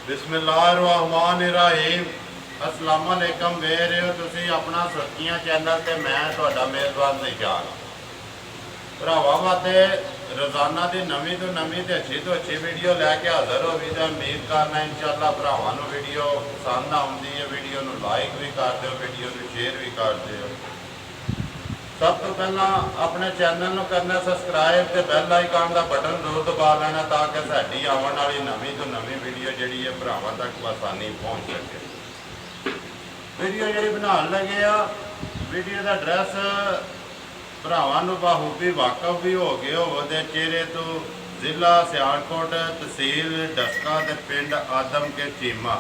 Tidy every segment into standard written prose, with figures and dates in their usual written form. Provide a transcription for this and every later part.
बिस्मिल्लाहिर्रहमानिर्रहीम अस्सलाम वालेकुम वेख रहे हो तुसी अपना सुर्खियां चैनल ते मैं तुहाडा मेज़बान निशान भरावां वास्ते रोज़ाना की नवीं तो नवीं ते अच्छी वीडियो लैके हाज़र हो भी तो उम्मीद करना इंशाअल्लाह भरावां नूं वीडियो पसंद आउंदी है। वीडियो नूं लाइक भी कर दिओ, वीडियो नूं शेयर भी कर दिओ। सब तो पहला अपने चैनल को करना सबसक्राइब तो बैल आइकन का बटन जरूर दबा लेना ताकि साड़ी आने वाली नवीं तो नवीं वीडियो जी है भरावां तक आसानी पहुँच सके। वीडियो जी बनाने लगे आ वीडियो का एड्रैस भरावां नूं बाखूबी वाकफ भी हो गए हो चेहरे तो जिला सियालकोट तहसील डस्का ते पिंड आदम के चीमा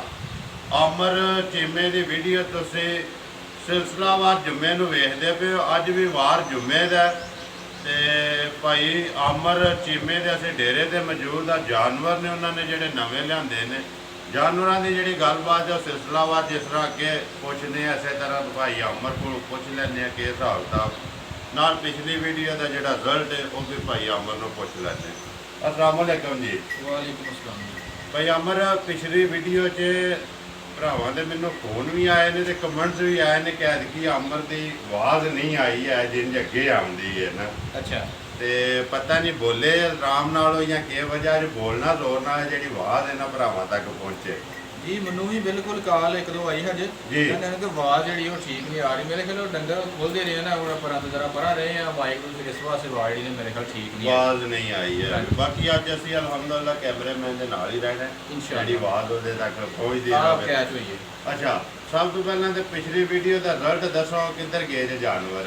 अमर चीमे की वीडियो तुसी सिलसिलावार जुम्मे नूं वेखदे पे हो। अज भी वार जुम्मे दा ते भाई अमर चीमे दे असीं डेरे ते मौजूद आ। जानवर ने उन्होंने जिहड़े नवे लिआंदे ने जानवरों की जिहड़ी गलबात है सिलसिलावार जिस तरह अगे पुछदे आ इसे तरह भाई अमर को पुछ लैंदे कि हिसाब किताब नाल पिछली वीडियो का जिहड़ा रिजल्ट है वह भी भाई अमर नूं पुछ लैंदे। अस्सलाम वालेकुम जी। वालेकुम अस्सलाम। भाई अमर पिछली वीडियो च भरावां दे मैनूं फोन भी आए ने ते कमेंट्स भी आए ने कि ऐतकी अमर की आवाज़ नहीं आई है जिंज अगे आउंदी है ना। अच्छा ते पता नहीं बोले आराम नाल या कि वजह बोलना जोर नाल जिहड़ी आवाज़ है ना भरावां तक पहुँचे जी। मैनू भी बिल्कुल कॉल एक दो आई हजे जी कि आवाज़ जी ठीक नहीं आ रही। मेरे ख्याल डंगर खोलते रहे ना पर जरा परा रहे हैं माइक इस वास्ते आवाज़ जी मेरे ख्याल ठीक नहीं आवाज़ नहीं आई है। बाकी अज असीं अलहमदुलिल्लाह कैमरेमैन दे नाल ही रहना जिहड़ी आवाज़ उहदे तक पहुँचदी रहे। कैच हुई है। अच्छा सब तो पहले तो पिछली वीडियो का रिजल्ट दसो किधर गए जे जानवर।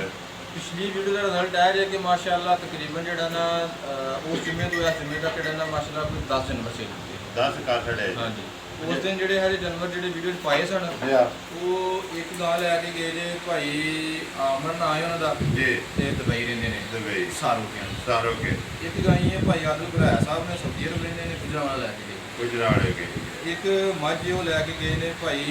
पिछली वीडियो का रिजल्ट है जे कि माशाअल्लाह तकरीबन जो ना उस जुम्मे तो इस जुम्मे तक जो माशाअल्लाह कोई 10 जानवर से 10 का छड़े। हाँ जी उस दिन जो हरे जानवर जो वीडियो पाए सन वो एक गां लैके गए जे भाई आमर ना है उन्होंने जी ते दुबई रहंदे ने दुबई सारों के एक गाई है भाई आदल भराया साहब ने सऊदी अरब रहंदे ने गुजरात लैके गए गुजरात के एक मझ वो लैके गए ने भाई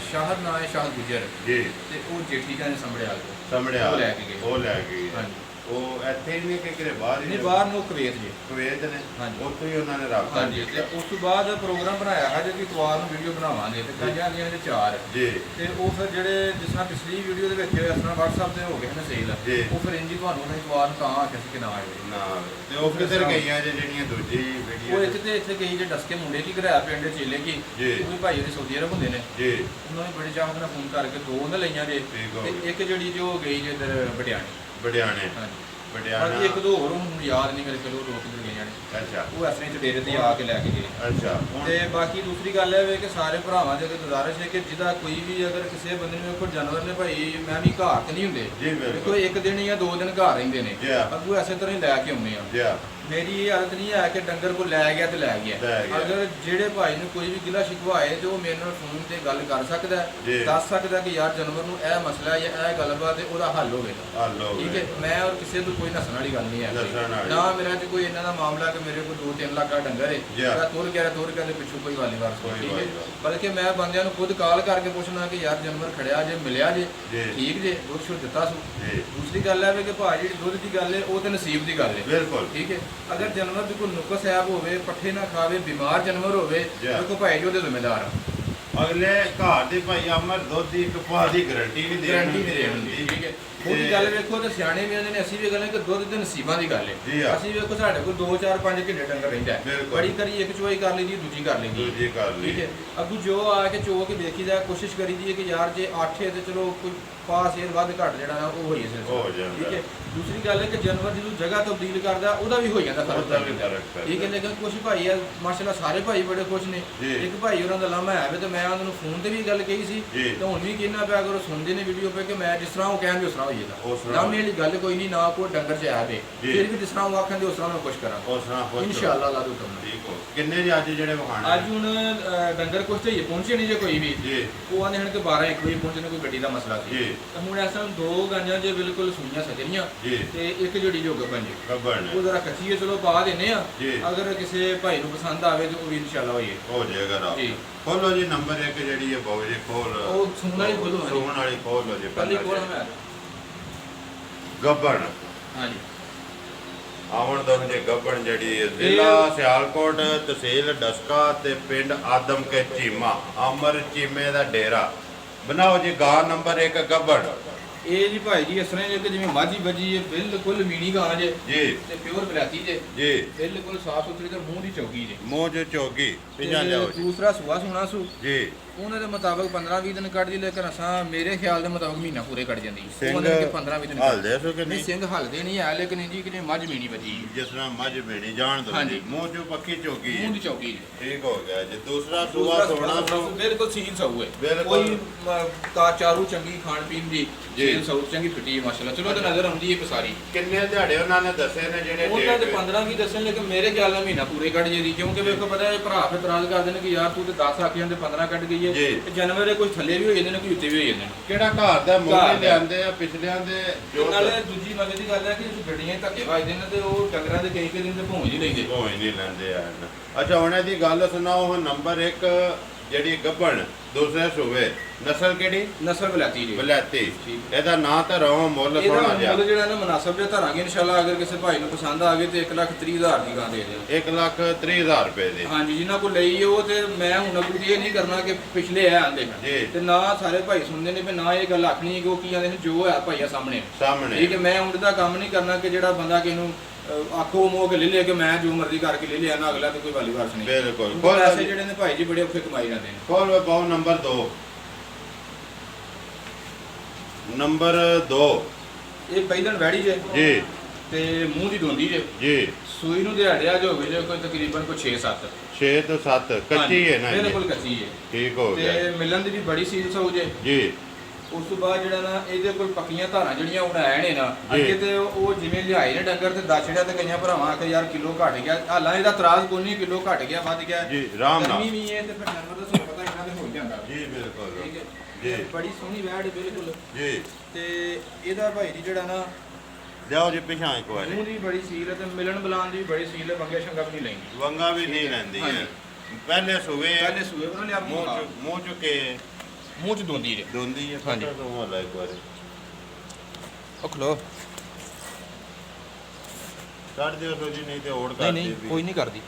शाहर ना है शाह गुजर जी ते वो जेठी का संभड़िया संभड़िया वो लैके गए। वो लैके गए हाँ जी वो ਇੱਥੇ ਹੀ ਨਹੀਂ ਕਿ ਕਿਰੇ ਬਾਹਰ ਹੀ नहीं बाहर नो कुवैत जी। ਕੁਵੈਤ ਨੇ हाँ जी ਉੱਥੋਂ ਹੀ ਉਹਨਾਂ ਨੇ ਰਾਬਤਾ हाँ जी ਤੇ ਉਸ ਤੋਂ ਬਾਅਦ ਪ੍ਰੋਗਰਾਮ ਬਣਾਇਆ ਹੈ ਜੇ ਕਿ ਇਤਵਾਰ ਨੂੰ ਵੀਡੀਓ ਬਣਾਵਾਂਗੇ ਤੇ ਗਾਈਆਂ ਦੀਆਂ ਨੇ 4 ਜੀ ਤੇ ਉਹ ਫਿਰ ਜਿਹੜੇ ਜਿਸ ਤਰ੍ਹਾਂ ਪਿਛਲੀ ਵੀਡੀਓ ਦੇ ਵਿੱਚ ਇਸ ਤਰ੍ਹਾਂ WhatsApp ਤੇ ਹੋ ਗਏ ਨੇ ਸੇਲ ਜੀ। ਉਹ ਫਿਰ ਇੰਜੀ ਤੁਹਾਨੂੰ ਉਹਨਾਂ ਇਤਵਾਰ ਨੂੰ ਤਾਂ ਆਖਿਆ ਸੀ ਕਿ ਨਾ ਆਏ ਨਾ ਤੇ ਉਹ ਕਿੱਧਰ ਗਈਆਂ ਜੇ ਜਿਹੜੀਆਂ ਦੂਜੀ ਉਹ ਵੀਡੀਓ ਇੱਥੇ ਤੇ ਇੱਥੇ ਗਈ ਜੇ ਡਸਕੇ ਮੁੰਡੇ ਕੀ ਘਰਾਇਆ ਪਿੰਡ ਚੇਲੇ ਕੀ ਜੀ ਉਹ ਵੀ ਭਾਈ ਉਹਦੇ ਸਊਦੀ ਅਰਬ ਹੁੰਦੇ ਨੇ ਜੀ ਉਹਨਾਂ ਨੇ ਬੜੇ ਚਾਹਤ ਨਾਲ ਫੋਨ ਕਰਕੇ ਦੋ ਉਹਨਾਂ ਲਈਆਂ ਜੇ ਠੀਕ ਹੋ ਤੇ ਇੱਕ ਜਿਹੜੀ ਜੋ ਗਈ ਜੇ ਇੱਧਰ ਬਟਿਆਣੇ। ਬੜਿਆਣੇ ਹਾਂਜੀ ਬੜਿਆਣਾ ਬਾਕੀ ਇੱਕ ਦੋ ਹੋਰ ਹੁਣ ਯਾਦ ਨਹੀਂ ਮੇਰੇ ਕੋਲ ਉਹ ਲੋਕ ਕਿੱਧਰ ਗਈਆਂ ਨੇ ਅੱਛਾ ਉਹ ਇਸ ਤਰ੍ਹਾਂ ਡੇਰੇ ਤੇ ਆ ਕੇ ਲੈ ਕੇ ਗਏ। ਅੱਛਾ ਹੁਣ ਤੇ ਬਾਕੀ ਦੂਸਰੀ ਗੱਲ ਇਹ ਵੇ ਕਿ ਸਾਰੇ ਭਰਾਵਾਂ ਦੇ ਅੱਗੇ ਗੁਜ਼ਾਰਿਸ਼ ਹੈ ਕਿ ਜਿਹਦਾ ਕੋਈ ਵੀ ਅਗਰ ਕਿਸੇ ਬੰਦੇ ਨੂੰ ਕੋਈ ਜਾਨਵਰ ਨੇ ਭਾਈ ਮੈਂ ਵੀ ਘਰ ਤੇ ਨਹੀਂ ਹੁੰਦੇ ਜੀ ਦੇਖੋ ਬਿਲਕੁਲ ਇੱਕ ਦਿਨ ਜਾਂ 2 ਦਿਨ ਘਰ ਰਹਿੰਦੇ ਨੇ ਜੀ ਅੱਗੋਂ ਐਸੇ ਤਰ੍ਹਾਂ ਹੀ ਲੈ ਕੇ ਆਉਂਦੇ ਆ। ਜੀ ਮੇਰੀ ਇਹ ਆਦਤ ਨਹੀਂ ਹੈ ਕਿ ਡੰਗਰ ਕੋ ਲੈ ਗਿਆ ਤੇ ਲੈ ਗਿਆ। ਲੈ ਗਿਆ। ਅਗਰ ਜਿਹੜੇ ਭਾਈ ਨੂੰ ਕੋਈ ਵੀ ਗਿਲਾ ਸ਼ਿਕਵਾ ਹੈ ਤੇ ਉਹ ਮੇਰੇ ਨਾਲ ਫੋਨ ਤੇ ਗੱਲ ਕਰ ਸਕਦਾ ਹੈ, ਜੀ। ਦੱਸ ਸਕਦਾ ਕਿ ਯਾਰ ਜਾਨਵਰ ਨੂੰ ਇਹ ਮਸਲਾ ਹੈ ਜਾਂ ਇਹ ਗੱਲਬਾਤ ਹੈ ਉਹਦਾ ਹੱਲ ਹੋਵੇਗਾ। ਹਲੋ ਠੀਕ ਹੈ ਮੈਂ ਔਰ ਕਿਸੇ ਤੋਂ ਕੋਈ ਨਸਣ ਵਾਲੀ ਗੱਲ ਨਹੀਂ ਹੈ ਨਸਣ ਵਾਲੀ। ਨਾ ਮੇਰਾ ਤੇ ਕੋਈ ਇਹਨਾਂ ਦਾ ਮਾਮਲਾ ਕਿ ਮੇਰੇ ਕੋਲ 2-3 ਲੱਖ ਦਾ ਡੰਗਰ ਹੈ ਜੀ। ਮੈਂ ਤੁਰ ਗਿਆ ਦੇ ਪਿੱਛੋਂ ਕੋਈ ਵਾਲੀ ਵਾਰ ਕੋਈ ਠੀਕ ਹੈ ਵਾਲੀ ਵਾਰ। ਬਲਕਿ ਮੈਂ ਬੰਦਿਆਂ ਨੂੰ ਖੁਦ ਕਾਲ ਕਰਕੇ ਪੁੱਛਣਾ ਕਿ ਯਾਰ ਜਾਨਵਰ ਖੜਿਆ ਜੇ ਮਿਲਿਆ ਜੇ ਜੀ। ਠੀਕ ਜੇ ਦੁੱਧ ਸ਼ੁੱਧ ਦਿੱਤਾ ਸੂ। ਜੀ ਦੂਸਰੀ ਗੱਲ ਹੈ ਕਿ ਭਾਜੀ ਜਿਹੜੀ ਦੁੱਧ ਦੀ ਗੱਲ ਹੈ ਉਹ ਤੇ ਨਸੀਬ ਦੀ ਗੱਲ ਹੈ। ਬਿਲਕੁਲ ਠੀਕ ਹੈ ਅਗਰ ਜਾਨਵਰ ਦੀ ਕੋਈ ਨੁਕਸ ਐਬ ਹੋਵੇ ਪੱਠੇ ਨਾ ਖਾਵੇ ਬਿਮਾਰ ਜਾਨਵਰ ਹੋਵੇ ਜੀ। ਦੇਖੋ ਭਾਈ ਜੀ ਉਹਦੇ ਜ਼ਿੰਮੇਦਾਰ ਆ। ਅਗਲੇ ਘਰ ਦੇ ਭਾਈ ਅਮਰ ਦੁੱਧ ਦੀ ਇੱਕ ਪਾ ਦੀ ਗਾਰੰਟੀ ਵੀ ਗਾਰੰਟੀ ਨਹੀਂ ਦੇਣੀ ਠੀਕ ਹੈ। ਉਹਦੀ ਗੱਲ ਵੇਖੋ ਤੇ ਸਿਆਣੇ ਵੀ ਆਂਦੇ ਨੇ ਅਸੀਂ ਵੀ ਗੱਲ ਹੈ ਕਿ ਦੁੱਧ ਦੇ ਨਸੀਬਾਂ ਦੀ ਗੱਲ ਜੀ ਹੈ। ਆ। ਅਸੀਂ ਵੇਖੋ ਸਾਡੇ ਕੋਲ 2-4-5 ਘੰਟੇ ਡੰਗਰ ਰਹਿੰਦਾ ਹੈ ਬਿਲਕੁਲ। ਬੜੀ ਕਰੀ ਇੱਕ ਚੋਈ ਕਰ ਲਈਦੀ ਦੂਜੀ ਕਰ ਲਈਦੀ ਦੂਜੀ ਕਰ ਲਈ ਠੀਕ ਹੈ। ਅੱਗੂ ਜੋ ਆ ਕੇ ਚੋ ਕੇ ਦੇਖੀਦਾ ਕੋਸ਼ਿਸ਼ ਕਰੀਦੀ ਹੈ ਕਿ ਯਾਰ ਜੇ 8 ਹੈ ਤੇ ਚਲੋ ਕੋਈ ਪਾਸ ਇਹ ਵੱਧ ਘੱਟ ਜਿਹੜਾ ਨਾ ਉਹ ਹੋਈ ਹੋ ਸਿਲਸਿਲਾ ਜਾਂਦਾ। ਠੀਕ ਹੈ। ਦੂਸਰੀ ਗੱਲ ਹੈ ਕਿ ਜਾਨਵਰ ਜਦੋਂ ਜਗ੍ਹਾ ਤਬਦੀਲ ਕਰਦਾ ਉਹਦਾ ਵੀ ਹੋ ਜਾਂਦਾ ਉਹਦਾ ਵੀ ਫਰਕ ਫਰਕ ਪੈਂਦਾ। ਠੀਕ ਹੈ। ਲੇਕਿਨ ਕੁਝ ਭਾਈ ਆ ਮਾਸ਼ਾਅੱਲਾ ਸਾਰੇ ਭਾਈ ਬੜੇ ਖੁਸ਼ ਨੇ। ਜੀ। ਇੱਕ ਭਾਈ ਉਹਨਾਂ ਦਾ ਲਾਮਾ ਹੈ ਤੇ ਮੈਂ ਉਹਨਾਂ ਨੂੰ ਫੋਨ ਤੇ ਵੀ ਗੱਲ ਕਹੀ ਸੀ ਜੀ। ਤੇ ਹੁਣ ਵੀ ਕਹਿਣਾ ਪਿਆ ਕਰੋ ਸੁਣਦੇ ਨੇ ਵੀਡੀਓ ਪੇ ਕਿ ਮੈਂ ਜਿਸ ਤਰ੍ਹਾਂ ਉਹ ਕਹਿਣਗੇ ਉਸ ਤਰ੍ਹਾਂ ਉਸ ਹੋਈਏਗਾ। ਤਰ੍ਹਾਂ ਲਾਮੇ ਵਾਲੀ ਗੱਲ ਕੋਈ ਨਹੀਂ ਨਾ ਕੋਈ ਡੰਗਰ ਚ ਆ ਵੇ ਜੀ। ਫਿਰ ਵੀ ਜਿਸ ਤਰ੍ਹਾਂ ਉਹ ਆਖਣਗੇ ਉਸ ਤਰ੍ਹਾਂ ਮੈਂ ਕੁਛ ਕਰਾਂ ਉਸ ਤਰ੍ਹਾਂ ਪੁੱਛ ਇਨਸ਼ਾਅੱਲਾ ਅੱਲਾਹ ਦਾ ਹੁਕਮ ਨਾਲ। ਠੀਕ ਹੋ ਕਿੰਨੇ ਜੀ ਅੱਜ ਜਿਹੜੇ ਵਖਾਣੇ ਅੱਜ ਹੁਣ ਡੰਗਰ ਕੁਛ ਤੇ ਪਹੁੰਚੇ ਨਹੀਂ ਜੇ ਕੋਈ ਵੀ ਜੀ ਉਹ ਆਂਦੇ ਹਨ ਕਿ 12-1 ਵਜੇ ਪਹੁੰਚਣੇ ਕੋਈ ਗੱਡੀ ਦਾ ਮਸਲਾ ਸੀ ਜੀ ਤਾਂ ਹੁਣ ਐਸਾ 2 ਗਾਂਜਾਂ ਜੇ ਬਿਲਕੁਲ ਸੂਈਆਂ ਸਜਰੀਆਂ ਜੀ ਤੇ ਇੱਕ ਜਿਹੜੀ ਜੋ ਗੱਬਨ ਜੀ ਗੱਬਣ ਉਹ ਜ਼ਰਾ ਕੱਚੀ ਹੈ ਚਲੋ ਪਾ ਦਿੰਨੇ ਆ ਜੀ। ਅਗਰ ਕਿਸੇ ਭਾਈ ਨੂੰ ਪਸੰਦ ਆਵੇ ਤਾਂ ਉਹ ਵੀ ਇਨਸ਼ਾਅੱਲਾ ਹੋਈਏ ਹੋ ਜਾਏਗਾ ਰਾਤ ਜੀ। ਖੋਲੋ ਜੀ ਨੰਬਰ 1 ਜਿਹੜੀ ਹੈ ਬਾਊ ਜੀ ਖੋਲ ਉਹ ਸੂਣ ਵਾਲੀ ਖੋਲੋ ਹਾਂਜੀ। ਸੂਣ ਵਾਲੀ ਖੋਲੋ ਜੀ ਕੱਲੀ ਪਹਿਲਾਂ ਕੋਲ ਜੀ। ਮੈਂ ਗੱਬਣ ਹਾਂਜੀ ਆਵਣ ਦੋ ਜੇ ਗੱਬਣ ਜਿਹੜੀ ਜ਼ਿਲ੍ਹਾ ਸਿਆਲਕੋਟ, ਤਹਿਸੀਲ ਡਸਕਾ ਤੇ ਪਿੰਡ ਆਦਮ ਕੇ ਚੀਮਾ, ਅਮਰ ਚੀਮੇ ਦਾ ਡੇਰਾ। ਬਣਾਓ ਜੀ ਗਾਂ ਨੰਬਰ 1 ਗੱਬਣ। ਇਹ ਜੀ ਭਾਈ ਜੀ ਇਸ ਤਰ੍ਹਾਂ ਜੇ ਕਿ ਜਿਵੇਂ ਮਾਝੀ ਬੱਜੀ ਹੈ, ਬਿਲਕੁਲ ਮੀਣੀ ਗਾਂ ਜੇ ਜੀ ਤੇ ਪਿਓਰ ਬਲਾਤੀ ਜੇ ਜੀ, ਬਿਲਕੁਲ ਸਾਫ ਸੁਥਰੀ ਤੇ ਮੂੰਹ ਦੀ ਚੌਗੀ ਜੇ। ਮੂੰਹ ਚ ਚੋਗੀ ਪਿਛਾ ਤੇ ਜਾਓ ਜੀ। ਦੂਸਰਾ ਸੁਆ ਸੁਣਾ ਸੂ ਜੀ ਉਹਨਾਂ ਦੇ ਮੁਤਾਬਕ 15-20 ਦਿਨ ਕੱਢ ਜੀ, ਲੇਕਿਨ ਅਸਾਂ ਮੇਰੇ ਖਿਆਲ ਦੇ ਮੁਤਾਬਕ ਮਹੀਨਾ ਪੂਰੇ ਕੱਢ ਜਾਂਦੀ। ਸਿੰਘ ਉਹਨਾਂ ਦੇ 15-20 ਦਿਨ ਹਲਦੇ ਸੋ ਕਿ ਨਹੀਂ, ਨਹੀਂ? ਸਿੰਘ ਹਲਦੇ ਨਹੀਂ ਹੈ, ਲੇਕਿਨ ਜੀ ਕਿ ਮੱਝ ਮੀਣੀ ਬੱਜੀ ਜਿਸ ਤਰ੍ਹਾਂ ਮੱਝ ਬੇਣੀ ਜਾਣ ਦੋ ਹਾਂਜੀ। ਜੀ, ਮੂੰਹ ਚ ਪੱਕੀ ਚੋਗੀ ਮੂੰਹ ਦੀ ਚੌਗੀ ਜੇ। ਠੀਕ ਹੋ ਗਿਆ ਜੀ। ਦੂਸਰਾ ਦੂਸਰਾ ਸੂਆ ਸੋਣਾ ਸੋ ਬਿਲਕੁਲ ਸੀਲ ਸਹੂ ਹੈ, ਬਿਲਕੁਲ। ਕੋਈ ਕਾ ਚਾਰੂ ਚੰਗੀ ਖਾਣ ਪੀਣ ਦੀ ਜੀ। ਸੀਲ ਸਹੂ ਚੰਗੀ ਫਿੱਟੀ ਹੈ ਮਾਸ਼ਾਅੱਲਾ। ਚਲੋ ਤੇ ਨਜ਼ਰ ਆਉਂਦੀ ਹੈ ਪਸਾਰੀ। ਕਿੰਨੇ ਦਿਹਾੜੇ ਉਹਨਾਂ ਨੇ ਦੱਸੇ ਨੇ ਜਿਹੜੇ ਉਹਨਾਂ ਦੇ date? 15-20 ਦੱਸਣ, ਲੇਕਿਨ ਮੇਰੇ ਖਿਆਲ ਨਾਲ ਮਹੀਨਾ ਪੂਰੇ ਕੱਢ ਜੇ ਦੀ, ਕਿਉਂਕਿ ਵੇਖੋ ਪਤਾ ਹੈ ਭਰਾ ਫਿਰ ਇਤਰਾਜ਼ ਕਰਦੇ ਨੇ ਕਿ ਯਾਰ ਤੂੰ ਤੇ 10 ਆਖਿਆਂ ਤੇ 15 ਕੱਢ ਗਈ ਹੈ। ਜੀ। ਤੇ ਜਾਨਵਰ ਦੇ ਕੋਈ ਥੱਲੇ ਵੀ ਹੋ ਜਾਂਦੇ ਨੇ, ਕੋਈ ਉੱਤੇ ਵੀ ਹੋ ਜਾਂਦੇ ਨੇ। ਕਿਹੜਾ ਘਰ ਦਾ ਘਰ ਮੁੱਲ ਦਾ। ਲਿਆਂਦੇ ਆ ਪਿਛਲਿਆਂ ਦੇ ਤੇ ਨਾਲੇ ਦੂਜੀ ਮਜ਼ੇ ਦੀ ਗੱਲ ਹੈ ਕਿ ਗੱਡੀਆਂ 'ਚ ਧੱਕੇ ਵੱਜਦੇ ਨੇ ਤੇ ਉਹ ਡੰਗਰਾਂ ਦੇ ਕਈ ਦਿਨ ਤੇ ਭੌਂਜ ਹੀ ਲੈਂਦੇ। ਕੋਈ ਨਹੀਂ ਲੈਂਦੇ ਆ। ਅੱਛਾ ਹੁਣ ਇਹਦੀ ਗੱਲ ਸੁਣਾਓ। ਨੰਬਰ 1 ਜਿਹੜੀ ਗੱਬਣ, ਦੂਸਰੇ ਸੂਵੇ, ਨਸਲ ਕਿਹੜੀ? ਨਸਲ ਬਲਾਤੀ ਜੀ। ਬਲੈਤੀ। ਠੀਕ। ਇਹਦਾ ਨਾਂ ਤਾਂ ਰੋ ਮੁੱਲ ਇਹਦਾ ਸੋਹਣਾ ਜਿਹਾ। ਮੁੱਲ ਜਿਹੜਾ ਨਾ ਮੁਨਾਸਬ ਜਿਹਾ ਧਰਾਂਗੇ ਇਨਸ਼ਾਅੱਲਾ। ਅਗਰ ਕਿਸੇ ਭਾਈ ਨੂੰ ਪਸੰਦ ਆ ਗਏ ਤੇ 1,30,000 ਦੀ ਗਾਂ ਦੇ ਦਿਓ। 1,30,000 ਰੁਪਏ ਦੀ। ਹਾਂਜੀ, ਜਿਨ੍ਹਾਂ ਕੋਲ ਲਈ ਉਹ ਤੇ ਮੈਂ ਹੁਣ ਅੱਗੇ ਇਹ ਨਹੀਂ ਕਰਨਾ ਕਿ ਪਿਛਲੇ ਆ ਆਂਦੇ ਜੀ। ਤੇ ਨਾ ਸਾਰੇ ਭਾਈ ਸੁਣਦੇ ਨੇ, ਵੀ ਨਾ ਇਹ ਗੱਲ ਆਖਣੀ ਹੈ ਕਿ ਉਹ ਕੀ ਆਂਦੇ ਨੇ, ਜੋ ਹੈ ਭਾਈਆ ਸਾਹਮਣੇ। ਸਾਹਮਣੇ। ਠੀਕ ਹੈ, ਮੈਂ ਹੁਣ ਦਾ ਕੰਮ ਨਹੀਂ ਕਰਨਾ ਕਿ ਜਿਹੜਾ ਬੰਦਾ ਕਿਸੇ ਨੂੰ ਆਖੋ ਮੋਹ ਕੇ ਲੈ ਲਿਆ ਕਿ ਮੈਂ ਜੋ ਮਰਜ਼ੀ ਕਰਕੇ ਲੈ ਲਿਆ ਨਾ, ਅਗਲਾ ਤੇ ਕੋਈ ਵਾਲੀ ਵਾਰਸ ਨਹੀਂ। ਬਿਲਕੁਲ। ਪੈਸੇ ਜਿਹੜੇ ਨੇ ਭਾਈ ਜੀ ਬੜੇ ਔਖੇ ਕਮਾਈ ਜਾਂਦੇ ਨੇ। ਖੋਲ ਪਾਓ ਨੰਬਰ 2। ਨੰਬਰ 2 ਇਹ ਪਹਿਲਣ ਵੈੜੀ ਜੇ ਜੀ ਤੇ ਮੂੰਹ ਦੀ ਦੋਂਦੀ ਜੇ। ਜੀ। ਸੂਈ ਨੂੰ ਦਿਹਾੜਿਆ ਜੋ ਹੋਵੇ ਜੇ ਕੋਈ ਤਕਰੀਬਨ ਕੋਈ 6-7। 6 ਤੋਂ 7 ਕੱਚੀ ਹੈ ਨਾ ਜੀ? ਬਿਲਕੁਲ ਕੱਚੀ ਹੈ। ਠੀਕ ਹੋ ਗਿਆ ਤੇ ਮਿਲਣ ਦੀ ਵੀ ਬੜੀ ਸੀਲ ਸਹੂ ਜੇ। ਜੀ। ਉਸ ਤੋਂ ਬਾਅਦ ਜਿਹੜਾ ਨਾ ਇਹਦੇ ਕੋਲ ਪੱਕੀਆਂ ਧਾਰਾਂ ਜਿਹੜੀਆਂ ਹੁਣ ਆਏ ਨੇ ਨਾ ਜੀ। ਅੱਗੇ ਤੇ ਉਹ ਜਿਵੇਂ ਲਿਆਏ ਨੇ ਡੰਗਰ ਤੇ ਦਛੜਿਆ ਤੇ ਕਈਆਂ ਭਰਾਵਾਂ ਆਖੇ ਯਾਰ ਕਿਲੋ ਘਟ ਗਿਆ। ਹਾਲਾਂ ਇਹਦਾ ਇਤਰਾਜ਼ ਕੋਈ ਨਹੀਂ, ਕਿਲੋ ਘਟ ਗਿਆ ਵੱਧ ਗਿਆ ਜੀ, ਆਰਾਮ ਨਾਲ। ਗਰਮੀ ਵੀ ਹੈ ਤੇ ਫਿਰ ਜਾਨਵਰ ਦਾ ਤੁਹਾਨੂੰ ਪਤਾ ਇਹਨਾਂ ਦੇ ਹੋ ਜਾਂਦਾ। ਜੀ ਬਿਲਕੁਲ। ਠੀਕ ਹੈ ਜੀ। ਤੇ ਬੜੀ ਸੋਹਣੀ ਵੈੜ ਹੈ ਬਿਲਕੁਲ। ਜੀ। ਤੇ ਇਹਦਾ ਭਾਈ ਜੀ ਜਿਹੜਾ ਨਾ ਲਿਆਓ ਜੀ ਪਿਛਾਂ ਇੱਕ ਵਾਰੀ। ਮੂੰਹ ਦੀ ਬੜੀ ਸੀਲ ਹੈ ਤੇ ਮਿਲਣ ਬੁਲਾਉਣ ਦੀ ਵੀ ਬੜੀ ਸੀਲ ਹੈ, ਬੰਗੇ ਸ਼ੰਗਾ ਵੀ ਨਹੀਂ ਲੈਂਦੀ। ਵੰਗਾ ਵੀ ਨਹੀਂ ਲੈਂਦੀ ਹੈ। ਹਾਂਜੀ। ਪਹਿਲੇ ਸੂਵੇ ਪਹਿਲੇ ਸੂਏ ਉਹਨਾਂ ਲਿਆ ਮੂੰਹ ਚੁੱਕੇ ਮੂੰਹ ਚ ਦੋਂਦੀ ਜੇ। ਦੋਂਦੀ ਹੈ। ਹਾਂਜੀ। ਪਤਾ ਤੋਂ ਵਾਲਾ ਇੱਕ ਵਾਰੀ ਉਹ ਖਲੋ ਕੱਢ ਦਿਓ ਸੋ ਜੀ, ਨਹੀਂ ਤੇ ਓੜ ਨਹੀਂ ਕਰਦੀ ਨਹੀਂ ਕੋਈ ਨਹੀਂ ਕਰਦੀ,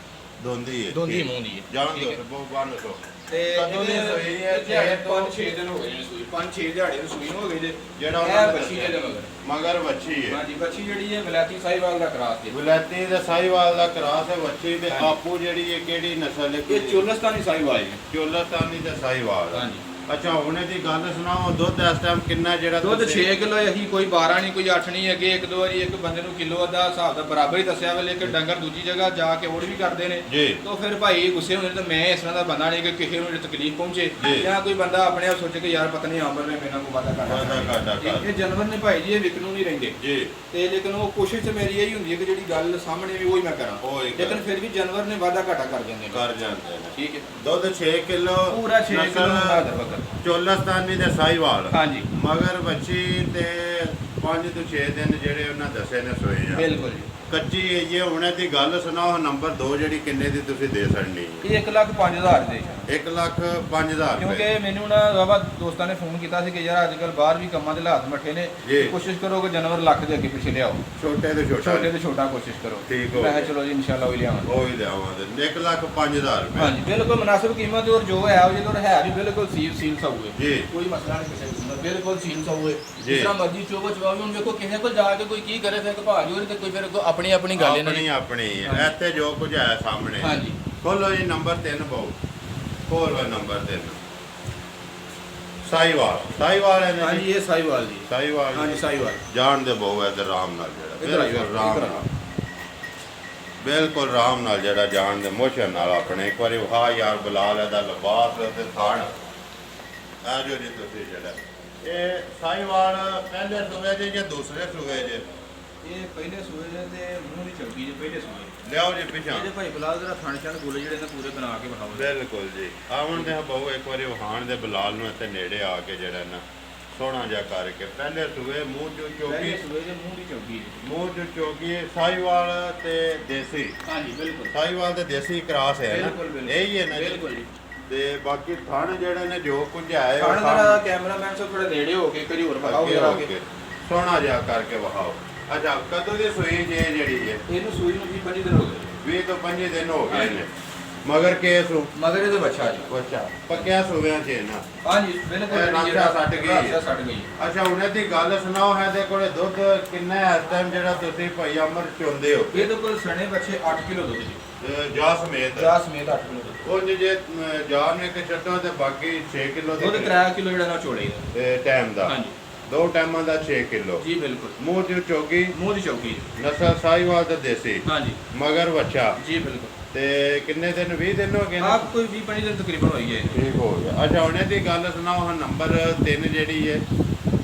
ਦੋਂਦੀ ਹੈ। ਦੋਂਦੀ ਠੀਕ। ਮੂੰਹ ਦੀ ਹੈ। ਜਾਣ ਠੀਕ ਦਿਓ ਹੈ। ਤੇ ਬਹੁਤ ਬੰਨ ਸੋ। ਤੇ ਕਦੋਂ ਦੀ ਸੂਈ ਹੈ? 5-6 ਦਿਨ ਹੋ ਗਏ ਨੇ ਸੂਈ, 5-6 ਦਿਹਾੜੇ ਨੂੰ ਸੂਈ ਨੂੰ ਹੋ ਗਏ ਜੇ। ਜਿਹੜਾ ਇਹ ਉਹਨਾਂ ਨੇ ਬੱਚੀ ਦੱਸਿਆ। ਦੇ ਮਗਰ। ਮਗਰ ਵੱਛੀ ਹੈ। ਹਾਂਜੀ, ਬੱਚੀ ਜਿਹੜੀ ਹੈ ਵਲੈਤੀ ਸਾਹੀਵਾਲ ਦਾ ਕਰਾਸ ਦੀ। ਵਿਲਾਇਤੀ ਦਾ ਸਾਹੀਵਾਲ ਦਾ ਕਰਾਸ ਹੈ ਵੱਛੀ ਤੇ ਆਪੂ ਜਿਹੜੀ ਹੈ ਕਿਹੜੀ ਨਸਲ ਹੈ? ਇਹ ਚੋਲਸਤਾਨੀ ਸਾਹੀਵਾਲ ਹੈ। ਚੋਲਸਤਾਨੀ ਦਾ ਸਾਹੀਵਾਲ। ਹਾਂਜੀ। ਅੱਛਾ ਹੁਣ ਇਹਦੀ ਗੱਲ ਸੁਣਾਓ। ਦੁੱਧ ਇਸ ਟਾਈਮ ਕਿੰਨਾ ਜਿਹੜਾ ਦੁੱਧ ਤੁਸੀਂ- 6 ਕਿਲੋ ਇਹੀ, ਕੋਈ 12 ਨਹੀਂ ਕੋਈ 8 ਨਹੀਂ ਅੱਗੇ ਇੱਕ ਦੋ ਵਾਰੀ ਇੱਕ ਬੰਦੇ ਨੂੰ ਕਿਲੋ ਦਾ ਹਿਸਾਬ ਦਾ ਬਰਾਬਰ ਹੀ ਦੱਸਿਆ ਵਾ, ਲੇਕਿਨ ਡੰਗਰ ਦੂਜੀ ਜਗ੍ਹਾ ਜਾ ਕੇ ਹੋਰ ਵੀ ਕਰਦੇ ਨੇ। ਜੀ। ਤਾਂ ਫਿਰ ਭਾਈ ਗੁੱਸੇ ਹੁੰਦੇ ਨੇ। ਤਾਂ ਮੈਂ ਇਸ ਤਰ੍ਹਾਂ ਦਾ ਬੰਦਾ ਨਹੀਂ ਕਿ ਕਿਸੇ ਨੂੰ ਤਕਲੀਫ ਪਹੁੰਚੇ ਜੀ। ਜਾਂ ਕੋਈ ਬੰਦਾ ਆਪਣੇ ਆਪ ਸੋਚੇ ਕਿ ਯਾਰ ਪਤਾ ਨਹੀਂ ਆਮਰ ਨੇ ਮੇਰੇ ਨਾਲ ਕੋਈ ਵਾਦਾ ਵਾਧਾ ਘਾਟਾ ਕਰਨਾ। ਕਰ। ਇਹ ਜਾਨਵਰ ਨੇ ਭਾਈ ਜੀ ਇਹ ਵਿਕਣੂ ਨਹੀਂ ਰਹਿੰਦੇ। ਜੀ। ਤੇ ਲੇਕਿਨ ਉਹ ਕੋਸ਼ਿਸ਼ ਤੇ ਮੇਰੀ ਇਹੀ ਹੁੰਦੀ ਹੈ ਕਿ ਜਿਹੜੀ ਗੱਲ ਸਾਹਮਣੇ ਵੀ ਉਹੀ ਮੈਂ ਕਰਾਂ, ਉਹੀ ਕਰਾਂ। ਲੇਕਿਨ ਫਿਰ ਵੀ ਜਾਨਵਰ ਨੇ ਵਾਧਾ ਘਾਟਾ ਕਰ ਜਾਂਦੇ ਨੇ। ਕਰ ਜਾਂਦੇ ਨੇ। ਠੀਕ ਹੈ। ਦੁੱਧ 6 ਕਿਲੋ ਪੂਰਾ 6 ਕਿਲੋ ਦਾ ਬੱਕਰ। ਚੋਲਸਤਾਨੀ ਦੇ ਸਾਹੀਵਾਲ। ਹਾਂਜੀ ਮਗਰ ਬੱਚੀ ਤੇ 5 ਤੋਂ 6 ਦਿਨ ਜਿਹੜੇ ਉਹਨਾਂ ਦੱਸੇ ਨੇ ਸੋਏ ਆ। ਬਿਲਕੁਲ ਜੀ। ਕੱਚੀ ਹੈ ਜੀ। ਹੁਣ ਇਹਦੀ ਗੱਲ ਸੁਣਾਓ। ਨੰਬਰ 2 ਜਿਹੜੀ ਕਿੰਨੇ ਦੀ ਤੁਸੀਂ ਦੇ ਸਕਣੀ? ਇਹ 1,05,000 ਦੇ 1,05,000 ਕਿਉਂਕਿ ਰੁਪਏ। ਮੈਨੂੰ ਨਾ ਬਾਬਾ ਦੋਸਤਾਂ ਨੇ ਫੋਨ ਕੀਤਾ ਸੀ ਕਿ ਯਾਰ ਅੱਜ ਕੱਲ ਬਾਹਰ ਵੀ ਕੰਮਾਂ ਦੇ ਹਾਲਾਤ ਮੱਠੇ ਨੇ, ਜੀ। ਕੋਸ਼ਿਸ਼ ਕਰੋ ਕਿ ਜਾਨਵਰ ਲੱਖ ਦੇ ਅੱਗੇ ਪਿੱਛੇ ਲਿਆਓ। ਛੋਟੇ ਤੋਂ ਛੋਟਾ ਛੋਟੇ ਤੋਂ ਛੋਟਾ ਕੋਸ਼ਿਸ਼ ਕਰੋ। ਠੀਕ ਹੋ ਮੈਂ ਕਿਹਾ ਗਿਆ। ਚਲੋ ਜੀ ਇਨਸ਼ਾਅੱਲਾ ਉਹ ਹੀ ਲਿਆਵਾਂਗੇ। ਉਹ ਹੀ ਲਿਆਵਾਂਗੇ 1,05,000 ਰੁਪਏ। ਹਾਂਜੀ ਬਿਲਕੁਲ ਮੁਨਾਸਿਬ ਕੀਮਤ ਔਰ ਜੋ ਹੈ ਉਹ ਜਿਹਦੋਂ ਹੈ ਵੀ ਬਿਲਕੁਲ ਸੀਲ ਸਹੂਏ। ਜੀ। ਕੋਈ ਮਸਲਾ ਨਹੀਂ ਕਿਸੇ ਕਿਸਮ ਦਾ, ਬਿਲਕੁਲ ਸੀਲ ਸਹੂਏ। ਜੀ। ਜਿਸ ਤਰ੍ਹਾਂ ਮਰਜ਼ੀ ਚੋਬੋ ਚਵਾਵੇ। ਹੁਣ ਵੇਖੋ ਕਿਸੇ ਕੋਲ ਜਾ ਕੇ ਕੋਈ ਕੀ ਕਰੇ, ਫਿਰ ਘਪਾ ਜੂ ਤੇ ਕੋਈ ਫਿਰ ਆਪਣੀ ਆਪਣੀ ਗੱਲ ਇਹਨਾਂ ਦੀ। ਆਪਣੀ ਹੈ। ਹਾਂਜੀ। ਇੱਥੇ ਜੋ ਕੁਝ ਹੈ ਸਾਹਮਣੇ। ਹਾਂਜੀ। ਖੋਲੋ ਜੀ ਨੰਬਰ 3 ਬਹੁ। ਖੋਲੋ ਨੰਬਰ 3 ਸਾਹੀਵਾਲ। ਸਾਹੀਵਾਲ ਹੈ ਨਾ ਹਾਂਜੀ ਜੀ? ਇਹ ਸਾਹੀਵਾਲ ਦੀ। ਸਾਹੀਵਾਲ। ਹਾਂਜੀ ਸਾਹੀਵਾਲ। ਜਾਣ ਦੇ ਬਹੁ ਇੱਧਰ ਆਰਾਮ ਨਾਲ ਇੱਧਰ ਆਇਓ, ਬਿਲਕੁਲ ਆਰਾਮ ਇੱਧਰ ਨਾਲ। ਬਿਲਕੁਲ ਆਰਾਮ ਨਾਲ ਜਿਹੜਾ ਜਾਣ ਦੇ ਮੋਸ਼ਨ ਨਾਲ ਆਪਣੇ ਇੱਕ ਵਾਰੀ ਵਾਹ ਯਾਰ ਬਲਾਲ ਇਹਦਾ ਲਿਬਾਸ ਤੇ ਥਾਣ ਆ ਜੋ ਜੀ ਤੁਸੀਂ ਜਿਹੜਾ ਇਹ ਸਾਹੀਵਾਲ ਪਹਿਲੇ ਸੂਏ ਜੇ ਜਾਂ ਦੂਸਰੇ ਸੂਏ ਜੇ? ਇਹ ਪਹਿਲੇ ਸੂਏ ਦੇ ਤੇ ਮੂੰਹ ਦੀ ਚੌਕੀ ਜੇ ਪਹਿਲੇ ਸੂਏ। ਲਿਆਓ ਜੀ ਪਿਛਾਂ। ਇਹਦੇ ਭਾਈ ਬਲਾਲ ਜਰਾ ਥਣ ਛਣ ਗੋਲੇ ਜਿਹੜੇ ਨੇ ਪੂਰੇ ਬਣਾ ਕੇ ਵਿਖਾਓ। ਬਿਲਕੁਲ ਜੀ। ਆਵਣ ਦੇ ਬਹੁ ਇੱਕ ਵਾਰੀ ਵਹਾਣ ਦੇ ਬਲਾਲ ਨੂੰ ਇੱਥੇ ਨੇੜੇ ਆ ਕੇ ਜਿਹੜਾ ਨਾ ਸੋਹਣਾ ਜਿਹਾ ਕਰਕੇ ਪਹਿਲੇ ਸੂਏ ਮੂੰਹ ਚੋਂ ਚੋਗੀ। ਪਹਿਲੇ ਸੂਏ ਦੇ ਮੂੰਹ ਦੀ ਚੌਕੀ ਜੇ। ਮੂੰਹ ਚੋਂ ਚੋਗੀ। ਸਾਹੀਵਾਲ ਤੇ ਦੇਸੀ। ਹਾਂਜੀ ਬਿਲਕੁਲ। ਸਾਹੀਵਾਲ ਤੇ ਦੇਸੀ ਕ੍ਰਾਸ ਹੈ ਨਾ? ਬਿਲਕੁਲ ਬਿਲਕੁਲ। ਇਹੀ ਹੈ ਨਾ ਜੀ? ਬਿਲਕੁਲ ਜੀ। ਤੇ ਬਾਕੀ ਥਣ ਜਿਹੜੇ ਨੇ ਜੋ ਕੁਝ ਆਏ ਥਣ ਦਾ ਕੈਮਰਾਮੈਨ ਤੋਂ ਥੋੜਾ ਨੇੜੇ ਹੋ ਕੇ ਕਰੀ ਹੋਰ ਵਿਖਾਓ ਜਰਾ ਕੇ। ਸੋਹਣਾ ਜਿਹਾ ਕਰਕੇ ਵਹਾਓ। ਅੱਛਾ ਕਦੋਂ ਦੀ ਸੂਈ ਜੇ ਜਿਹੜੀ ਹੈ? ਇਹਨੂੰ ਸੂਈ ਨੂੰ 20-25 ਦਿਨ ਹੋ ਗਏ 20 ਤੋਂ 25 ਦਿਨ ਹੋ ਗਏ ਨੇ। ਮਗਰ ਕੇਸ ਨੂੰ ਮਗਰ ਇਹਦੇ ਬੱਚਾ ਜੀ। ਅੱਛਾ ਪੱਕਿਆ ਸੂਬਿਆਂ ਚ ਨਾ। ਹਾਂਜੀ ਬਿਲਕੁਲ ਇਹ ਰਾਸ਼ਾ ਛੱਡ ਗਈ। ਰਾਸ਼ਾ ਛੱਡ ਗਈ। ਅੱਛਾ ਹੁਣ ਇਹਦੀ ਗੱਲ ਸੁਣਾਓ, ਇਹਦੇ ਕੋਲੇ ਦੁੱਧ ਕਿੰਨਾ ਹੈ ਇਸ ਟਾਈਮ ਜਿਹੜਾ ਤੁਸੀਂ ਭਾਈ ਅਮਰ ਚੁੰਦੇ ਹੋ? ਇਹਦੇ ਕੋਲ ਸਣੇ ਬੱਚੇ 8 ਕਿਲੋ ਦੁੱਧ ਜੀ। ਜਾ ਸਮੇਤ 8 ਕਿਲੋ ਦੁੱਧ। ਉਹ ਜੇ ਜਾ ਨੂੰ ਇੱਕ ਛੱਡੋ ਤੇ ਬਾਕੀ 6 ਕਿਲੋ ਦੁੱਧ 3 ਕਿਲੋ ਜਿਹੜਾ ਨਾ ਚੋਲੇ ਟਾਈਮ ਦਾ। ਹਾਂਜੀ 2 ਟਾਈਮਾਂ ਦਾ 6 ਕਿਲੋ ਜੀ ਬਿਲਕੁਲ। ਮੂੰਹ ਦੀ ਚੌਗੀ ਮੂੰਹ ਦੀ ਚੌਕੀ ਨਸਲ ਸਾਹੀਵਾਲ ਤੇ ਦੇਸੀ ਹਾਂਜੀ ਮਗਰ ਵੱਛਾ ਜੀ ਬਿਲਕੁਲ। ਤੇ ਕਿੰਨੇ ਦਿਨ 20 ਦਿਨ ਹੋ ਗਏ ਨੇ? ਆਪ ਕੋਈ 20-25 ਦਿਨ ਤਕਰੀਬਨ ਹੋਈ ਹੈ। ਠੀਕ ਹੋ ਗਿਆ। ਅੱਛਾ ਹੁਣ ਇਹਦੀ ਗੱਲ ਸੁਣਾਓ, ਹਾਂ ਨੰਬਰ 3 ਜਿਹੜੀ ਹੈ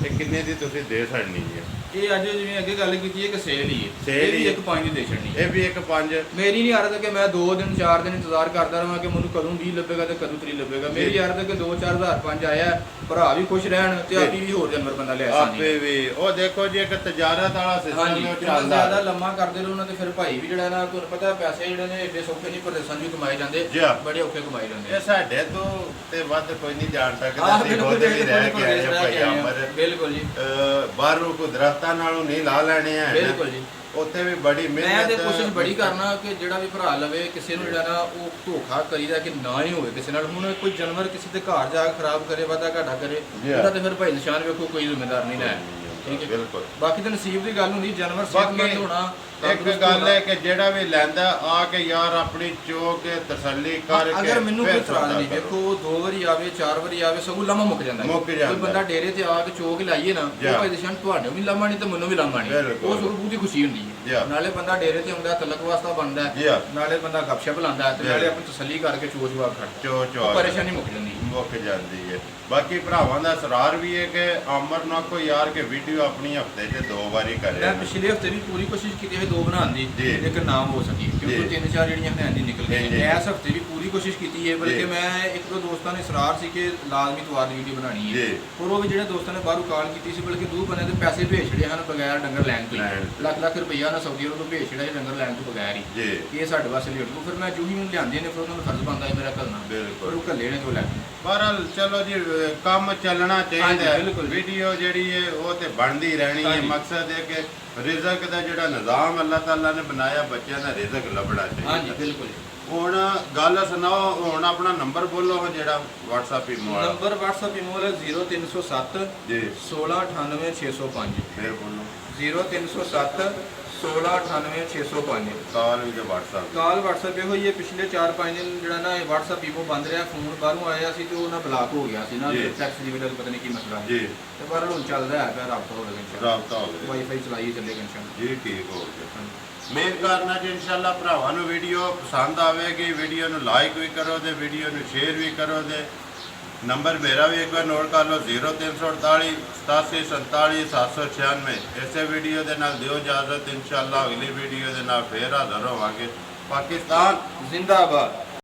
ਤੇ ਕਿੰਨੇ ਦੀ ਤੁਸੀਂ ਦੇ ਛੱਡਣੀ ਹੈ? ਇਹ ਅੱਜ ਜਿਵੇਂ ਅੱਗੇ ਗੱਲ ਕੀਤੀ ਹੈ ਕਿ ਸੇਲ ਹੀ ਹੈ। ਸੇਲ ਹੀ ਇਹ 1.5 ਦੀ ਦੇ ਛੱਡਣੀ ਹੈ। ਇਹ ਵੀ 1.5 ਮੇਰੀ ਨਹੀਂ ਆਰਦਾ ਕਿ ਮੈਂ 2 ਦਿਨ 4 ਦਿਨ ਇੰਤਜ਼ਾਰ ਕਰਦਾ ਰਹਾਂ ਕਿ ਮੈਨੂੰ ਕਦੋਂ 20 ਲੱਭੇਗਾ ਤੇ ਕਦੋਂ 30 ਲੱਭੇਗਾ। ਮੇਰੀ ਆਰਦਾ ਕਿ 2-4 ਹਜ਼ਾਰ 5 ਆਇਆ, ਭਰਾ ਵੀ ਖੁਸ਼ ਰਹਿਣ ਤੇ ਆਪੀ ਵੀ ਹੋਰ ਜਾਨਵਰ ਬੰਦਾ ਲੈ ਆਪੇ ਆਸਾਨੀ। ਵੀ ਉਹ ਦੇਖੋ ਜੀ ਇੱਕ ਤਜਾਰਤ ਵਾਲਾ ਸਿਸਟਮ ਹਾਂਜੀ ਹੈ, ਉਹ ਜਿਆਦਾ ਚੱਲਦਾ। ਲੰਮਾ ਕਰਦੇ ਰਹੋ ਉਹਨਾਂ ਤੇ ਫਿਰ ਭਾਈ ਵੀ ਜਿਹੜਾ ਨਾ ਤੁਹਾਨੂੰ ਪਤਾ ਪੈਸੇ ਜਿਹੜੇ ਨੇ ਏਡੇ ਸੌਖੇ ਨਹੀਂ ਪਰਦੇਸਾਂ ਵੀ ਕਮਾਏ ਜਾਂਦੇ, ਜੀ ਹਾਂ। ਬੜੇ ਔਖੇ ਕਮਾਏ ਜਾਂਦੇ। ਇਹ ਸਾਡੇ ਤੋਂ ਤੇ ਵੱਧ ਕੋਈ ਨਹੀਂ ਜਾਣ ਸਕਦਾ। ਆਹ ਅਸੀਂ ਬਿਲਕੁਲ ਖੁਦ ਵੀ ਰਹਿ ਕੇ ਆਏ ਹਾਂ ਭਾਈ ਅਮਰ। ਬਿਲਕੁਲ ਜੀ ਬਾਹਰੋਂ ਕੋ ਦਰਖਤਾਂ ਨਾਲੋਂ ਨਹੀਂ ਲਾ ਲੈਣੇ ਆ। ਬਿਲਕੁਲ ਜੀ। ਉੱਥੇ ਵੀ ਬੜੀ ਮੈਂ ਮਿਹਨਤ ਤੇ ਕੋਸ਼ਿਸ਼ ਬੜੀ ਕਰਨਾ ਕਿ ਜਿਹੜਾ ਵੀ ਭਰਾ ਲਵੇ ਕਿਸੇ ਨੂੰ ਜਿਹੜਾ ਨਾ ਉਹ ਧੋਖਾ ਕਰੀਦਾ ਕਿ ਨਾ ਹੀ ਹੋਵੇ ਕਿਸੇ ਨਾਲ। ਹੁਣ ਕੋਈ ਜਾਨਵਰ ਕਿਸੇ ਦੇ ਘਰ ਜਾ ਕੇ ਖਰਾਬ ਕਰੇ, ਵਾਧਾ ਘਾਟਾ ਕਰੇ, ਉਹਦਾ ਤੇ ਫਿਰ ਭਾਈ ਨਿਸ਼ਾਨ ਵੇਖੋ ਕੋਈ ਜ਼ਿੰਮੇਦਾਰ ਨਹੀਂ ਲੈ। ਠੀਕ ਹੈ ਬਿਲਕੁਲ। ਬਾਕੀ ਤਾਂ ਨਸੀਬ ਦੀ ਗੱਲ ਹੁੰਦੀ, ਜਾਨਵਰ ਸਿਹਤਮੰਦ ਹੋਣਾ। ਇੱਕ ਗੱਲ ਹੈ ਕਿ ਜਿਹੜਾ ਵੀ ਲੈਂਦਾ ਆ ਕੇ ਯਾਰ ਆਪਣੀ ਚੋਕ ਕੇ ਤਸੱਲੀ ਕਰਕੇ ਅਗਰ ਮੈਨੂੰ ਫਿਰ ਕੋਈ ਇਤਰਾਜ਼ ਨਹੀਂ, ਸੌਦਾ ਕਰੋ। ਵੇਖੋ 2 ਵਾਰੀ ਆਵੇ 4 ਵਾਰੀ ਆਵੇ ਸਗੋਂ ਲਾਮਾ ਮੁੱਕ ਜਾਂਦਾ। ਮੁੱਕ ਜਾਂਦਾ। ਕੋਈ ਬੰਦਾ ਡੇਰੇ ਤੇ ਆ ਕੇ ਚੋਕ ਲਾਈਏ ਨਾ, ਜੀ। ਉਹ ਭਾਈ ਨਿਸ਼ਾਨ ਤੁਹਾਨੂੰ ਵੀ ਲਾਮਾ ਨਹੀਂ ਤੇ ਮੈਨੂੰ ਵੀ ਲਾਮਾ ਨਹੀਂ। ਬਿਲਕੁਲ। ਉਹ ਸਗੋਂ ਬਹੁਤੀ ਖੁਸ਼ੀ ਹੁੰਦੀ ਜੀ। ਹੈ। ਨਾਲੇ ਬੰਦਾ ਡੇਰੇ ਤੇ ਆਉਂਦਾ, ਤਲਕ ਵਾਸਤਾ ਬਣਦਾ ਜੀ। ਨਾਲੇ ਬੰਦਾ ਗੱਪਸ਼ਪ ਲਾਉਂਦਾ ਤੇ ਨਾਲੇ ਆਪਣੀ ਤਸੱਲੀ ਕਰਕੇ ਚੋਜ ਵਾਗ ਖੜਦਾ। ਚੋ ਪਰੇਸ਼ਾਨੀ ਮੁੱਕ ਜਾਂਦੀ। ਮੁੱਕ ਜਾਂਦੀ ਹੈ। ਬਾਕੀ ਭਰਾਵਾਂ ਦਾ ਇਸਰਾਰ ਵੀ ਹੈ ਕਿ ਅਮਰ ਨਾ ਕੋਈ ਯਾਰ ਕਿ ਵੀਡੀਓ ਆਪਣੀ ਹਫਤੇ 'ਚ 2 ਵਾਰੀ ਕਰੇ। ਮੈਂ ਪਿਛਲੇ ਹਫਤੇ ਵੀ ਪੂਰੀ ਕੋਸ਼ਿਸ਼ ਕੀਤੀ ਹੈ 2 ਬਣਾਉਣ ਦੀ, ਜੀ। ਲੇਕਿਨ ਨਾ ਹੋ ਸਕੀ ਕਿਉਂਕਿ ਜੀ। 3-4 ਜਿਹੜੀਆਂ ਹਨੈਣ ਦੀ ਨਿਕਲ ਜੀ, ਜੀ। ਗਈਆਂ। ਇਸ ਹਫਤੇ ਵੀ ਪੂਰੀ ਕੋਸ਼ਿਸ਼ ਕੀਤੀ ਹੈ, ਬਲਕਿ ਜੀ। ਮੈਂ 1-2 ਦੋਸਤਾਂ ਨੇ ਇਸਰਾਰ ਸੀ ਕਿ ਲਾਜ਼ਮੀ ਤਵਾਰ ਦੀ ਵੀਡੀਓ ਬਣਾਉਣੀ ਹੈ। ਜੀ। ਔਰ ਉਹ ਵੀ ਜਿਹੜੇ ਦੋਸਤਾਂ ਨੇ ਬਾਹਰੋਂ ਕਾਲ ਕੀਤੀ ਸੀ, ਬਲਕਿ 2 ਬੰਦੇ ਦੇ ਪੈਸੇ ਭੇਜ ਛੜੇ ਹਨ ਬਗੈਰ ਡੰਗਰ ਲੈਣ ਤੋਂ ਲੈਣ ਹੀ। ਲੱਖ ਰੁਪਈਆ ਨਾ ਸਾਊਦੀ ਅਰਬ ਤੋਂ ਭੇਜ ਛੜਿਆ ਸੀ ਡੰਗਰ ਲੈਣ ਤੋਂ ਬਗੈਰ ਹੀ। ਜੀ। ਇਹ ਸਾਡੇ ਵਾਸਤੇ ਲਿਓ। ਫਿਰ ਮੈਂ ਜੂ ਹੀ ਨੂੰ ਲਿਆਂਦੇ ਨੇ, ਫਿਰ ਉਹਨਾਂ ਨੂੰ ਫਰਜ਼ ਬਣਦਾ ਹੈ ਮੇਰਾ ਘੱਲਣਾ। ਬਿਲਕੁਲ। ਪਰ ਉਹ ਘੱਲੇ ਨੇ ਤੋਂ ਲੈ ਕੇ। ਬਹਰਹਾਲ ਚਲੋ ਜੀ ਕੰਮ ਚੱਲਣਾ ਚਾਹੀਦਾ ਹੈ। ਹਾਂਜੀ, ਬਿਲਕੁਲ। ਵੀਡੀਓ ਜਿਹੜੀ ਹੈ ਉਹ ਤੇ ਬਣਦੀ ਰਹਿਣੀ ਹੈ। ਹਾਂਜੀ। ਮਕਸਦ ਹੈ ਕਿ ਰਿਜ਼ਕ ਦਾ ਜਿਹੜਾ ਨਿਜ਼ਾਮ ਅੱਲਾਹ ਤਾਲਾ ਨੇ ਬਣਾਇਆ, ਬੱਚਿਆਂ ਦਾ ਰਿਜ਼ਕ ਲੱਭਣਾ ਚਾਹੀਦਾ। ਹਾਂਜੀ ਬਿਲਕੁਲ। ਹੁਣ ਗੱਲ ਸੁਣਾਓ, ਹੁਣ ਆਪਣਾ ਨੰਬਰ ਬੋਲੋ ਜਿਹੜਾ WhatsApp ਈਮੋ ਵਾਲਾ। ਨੰਬਰ WhatsApp ਈਮੋ ਹੈ 0307 ਜੀ 1698 605। ਫਿਰ ਬੋਲੋ 0307 1698 605। ਕਾਲ ਵੀ ਤੇ WhatsApp। ਕਾਲ WhatsApp ਇਹੋ ਹੀ ਹੈ। ਪਿਛਲੇ 4-5 ਦਿਨ ਜਿਹੜਾ ਨਾ ਇਹ WhatsApp ਈਮੋ ਬੰਦ ਰਿਹਾ, ਫੋਨ ਬਾਹਰੋਂ ਆਇਆ ਸੀ ਤੇ ਉਹ ਨਾ ਬਲਾਕ ਹੋ ਗਿਆ ਸੀ ਨਾ, ਜੀ। ਟੈਕਸ ਦੀ ਵਜ੍ਹਾ ਤੋਂ ਪਤਾ ਨਹੀਂ ਕੀ ਮਸਲਾ ਹੈ। ਜੀ ਤੇ ਪਰ ਹੁਣ ਚੱਲਦਾ ਹੈ, ਰਾਬਤਾ ਹੋ ਗਿਆ ਇਨਸ਼ਾਅੱਲਾ। ਰਾਬਤਾ ਹੋ ਗਿਆ ਵਾਈਫਾਈ ਚਲਾਈ ਚੱਲੇਗਾ ਇਨਸ਼ਾਅੱਲਾ। ਜੀ, ਠੀਕ ਹੋ ਗਿਆ। ਮੇਨ ਕਰਨਾ ਕਿ ਇਨਸ਼ਾਅੱਲਾ ਭਰਾਵਾਂ ਨੂੰ ਵੀਡੀਓ ਪਸੰਦ ਆਵੇਗੀ। ਵੀਡੀਓ ਨੂੰ ਲਾਈਕ ਵੀ ਕਰੋ ਤੇ ਵੀਡੀਓ ਨੂੰ ਸ਼ੇਅਰ ਵੀ ਕਰੋ। ਤੇ ਨੰਬਰ ਮੇਰਾ ਵੀ ਇੱਕ ਵਾਰ ਨੋਟ ਕਰ ਲਓ 0348 87 47 796। ਇਸੇ ਵੀਡੀਓ ਦੇ ਨਾਲ ਦਿਓ ਇਜਾਜ਼ਤ। ਇਨਸ਼ਾਅੱਲਾ ਅਗਲੀ ਵੀਡੀਓ ਦੇ ਨਾਲ ਫੇਰ ਹਾਜ਼ਰ ਹੋਵਾਂਗੇ। ਪਾਕਿਸਤਾਨ ਜ਼ਿੰਦਾਬਾਦ।